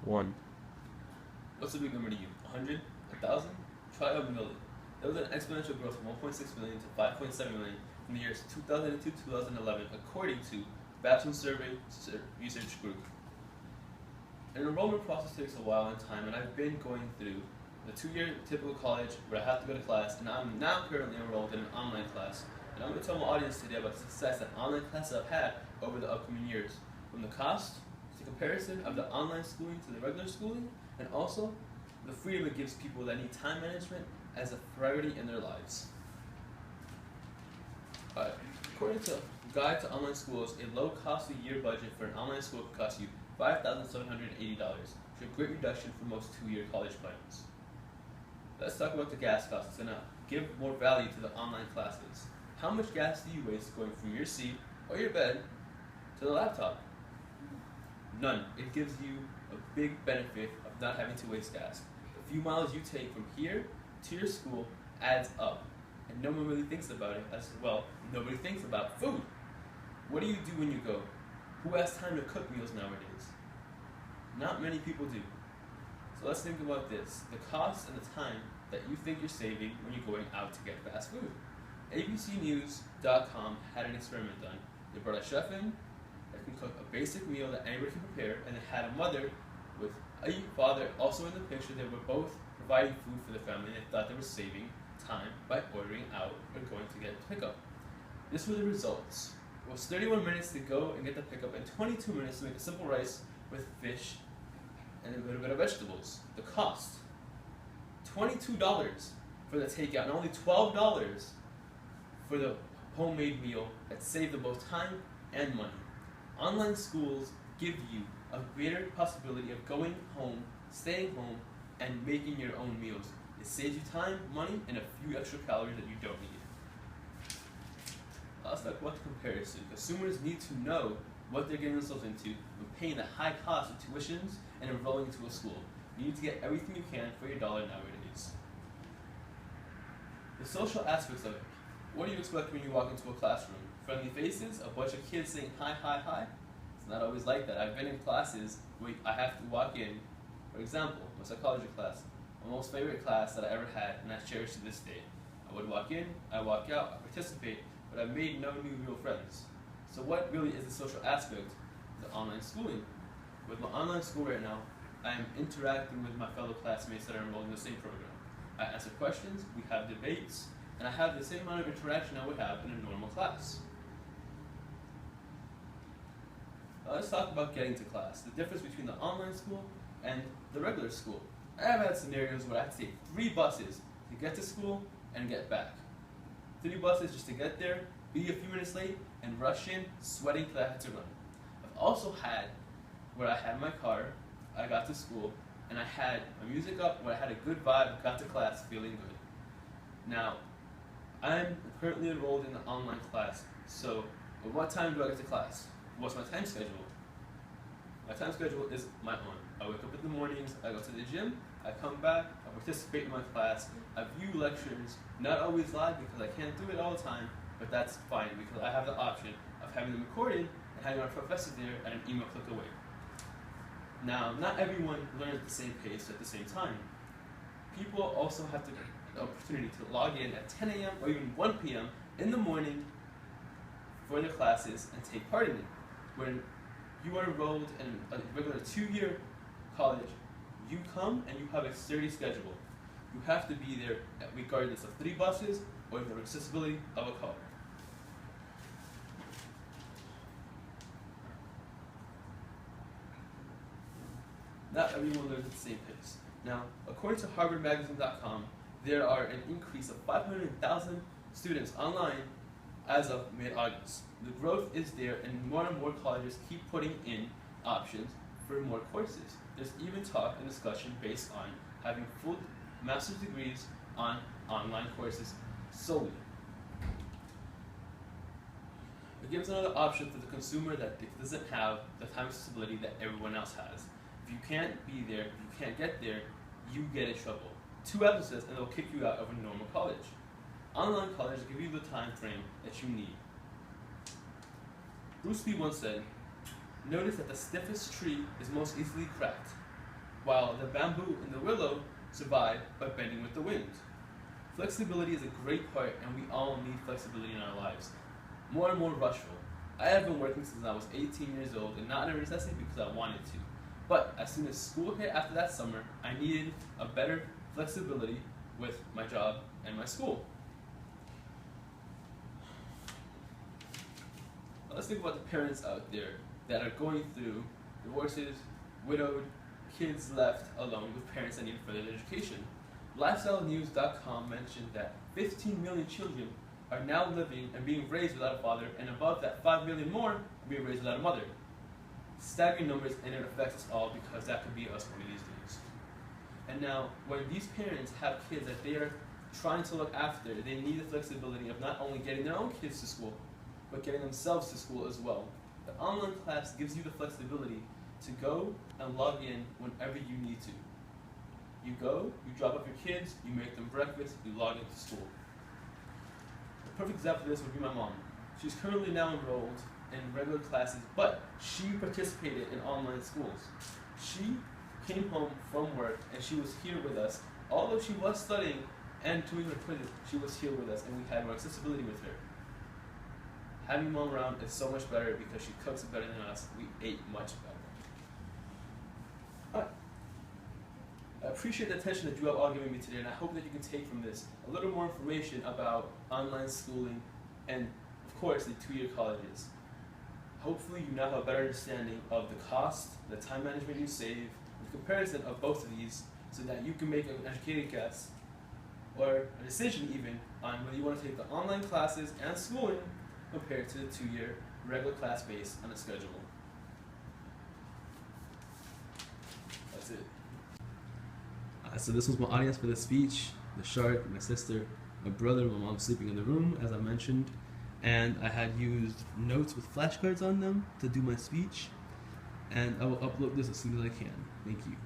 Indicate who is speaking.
Speaker 1: 1.
Speaker 2: What's a big number to you? 100? 1,000? Try a million. There was an exponential growth from 1.6 million to 5.7 million from the years 2002 to 2011, according to Babson Survey Research Group. An enrollment process takes a while in time, and I've been going through the 2-year typical college where I have to go to class, and I'm now currently enrolled in an online class. And I'm going to tell my audience today about the success that online classes have had over the upcoming years, from the cost to comparison of the online schooling to the regular schooling, and also the freedom it gives people that need time management as a priority in their lives. According to Guide to Online Schools, a low costly year budget for an online school could cost you $5,780, which is a great reduction for most 2-year college plans. Let's talk about the gas costs. It's going to give more value to the online classes. How much gas do you waste going from your seat or your bed to the laptop? None. It gives you a big benefit of not having to waste gas. The few miles you take from here to your school adds up, and no one really thinks about it as well. Nobody thinks about food. What do you do when you go? Who has time to cook meals nowadays? Not many people do. So let's think about this. The cost and the time that you think you're saving when you're going out to get fast food. ABCNews.com had an experiment done. They brought a chef in that can cook a basic meal that anybody can prepare, and they had a mother with a father also in the picture. They were both providing food for the family, and they thought they were saving time by ordering out or going to get pickup. This were the results. It was 31 minutes to go and get the pickup, and 22 minutes to make a simple rice with fish and a little bit of vegetables. The cost, $22 for the takeout, and only $12 for the homemade meal that saved them both time and money. Online schools give you a greater possibility of going home, staying home, and making your own meals. It saves you time, money, and a few extra calories that you don't need. Let's talk about the comparison. Consumers need to know what they're getting themselves into when paying the high cost of tuitions and enrolling into a school. You need to get everything you can for your dollar nowadays. The social aspects of it. What do you expect when you walk into a classroom? Friendly faces, a bunch of kids saying hi, hi, hi? It's not always like that. I've been in classes where I have to walk in. For example, my psychology class, my most favorite class that I ever had, and I cherish to this day. I would walk in, I walk out, I participate, but I made no new real friends. So what really is the social aspect of the online schooling? With my online school right now, I am interacting with my fellow classmates that are enrolled in the same program. I answer questions, we have debates, and I have the same amount of interaction I would have in a normal class. Now let's talk about getting to class, the difference between the online school and the regular school. I have had scenarios where I had to take 3 buses to get to school and get back. 3 buses just to get there, be a few minutes late, and rush in, sweating because I had to run. I've also had where I had my car, I got to school, and I had my music up, where I had a good vibe, got to class feeling good. Now, I'm currently enrolled in the online class, so at what time do I get to class? What's my time schedule? My time schedule is my own. I wake up in the mornings, I go to the gym, I come back, I participate in my class, I view lectures, not always live because I can't do it all the time, but that's fine because I have the option of having them recorded and having my professor there at an email click away. Now, not everyone learns at the same pace at the same time. People also have the opportunity to log in at 10 a.m. or even 1 p.m. in the morning for their classes and take part in it. When you are enrolled in a regular 2-year college, you come and you have a sturdy schedule. You have to be there regardless of 3 buses or the accessibility of a car. Not everyone learns at the same pace. Now, according to HarvardMagazine.com, there are an increase of 500,000 students online as of mid-August. The growth is there, and more colleges keep putting in options for more courses. There's even talk and discussion based on having full master's degrees on online courses solely. It gives another option for the consumer that doesn't have the time accessibility that everyone else has. If you can't be there, if you can't get there, you get in trouble. 2 episodes and they'll kick you out of a normal college. Online colleges give you the time frame that you need. Bruce Lee once said, "Notice that the stiffest tree is most easily cracked. while the bamboo and the willow survive by bending with the wind. Flexibility is a great part, and we all need flexibility in our lives, more and more rushful. I have been working since I was 18 years old, and not in a necessity because I wanted to. But as soon as school hit after that summer, I needed a better flexibility with my job and my school. Now let's think about the parents out there that are going through divorces, widowed, kids left alone with parents that need further education. LifestyleNews.com mentioned that 15 million children are now living and being raised without a father, and above that 5 million more are being raised without a mother. Staggering numbers, and it affects us all because that could be us one of these days. And now, when these parents have kids that they are trying to look after, they need the flexibility of not only getting their own kids to school, but getting themselves to school as well. The online class gives you the flexibility to go and log in whenever you need to. You go, you drop off your kids, you make them breakfast, you log into school. A perfect example of this would be my mom. She's currently now enrolled in regular classes, but she participated in online schools. She came home from work and she was here with us. Although she was studying and doing her quizzes, she was here with us and we had more accessibility with her. Having mom around is so much better because she cooks better than us. We ate much better. Alright. I appreciate the attention that you have all given me today, and I hope that you can take from this a little more information about online schooling and, of course, the 2-year colleges. Hopefully you now have a better understanding of the cost, the time management you save, the comparison of both of these, so that you can make an educated guess, or a decision even, on whether you want to take the online classes and schooling compared to the 2-year regular class based on a schedule. That's it. So this was my audience for the speech: the shark, my sister, my brother, my mom sleeping in the room, as I mentioned. And I had used notes with flashcards on them to do my speech, and I will upload this as soon as I can. Thank you.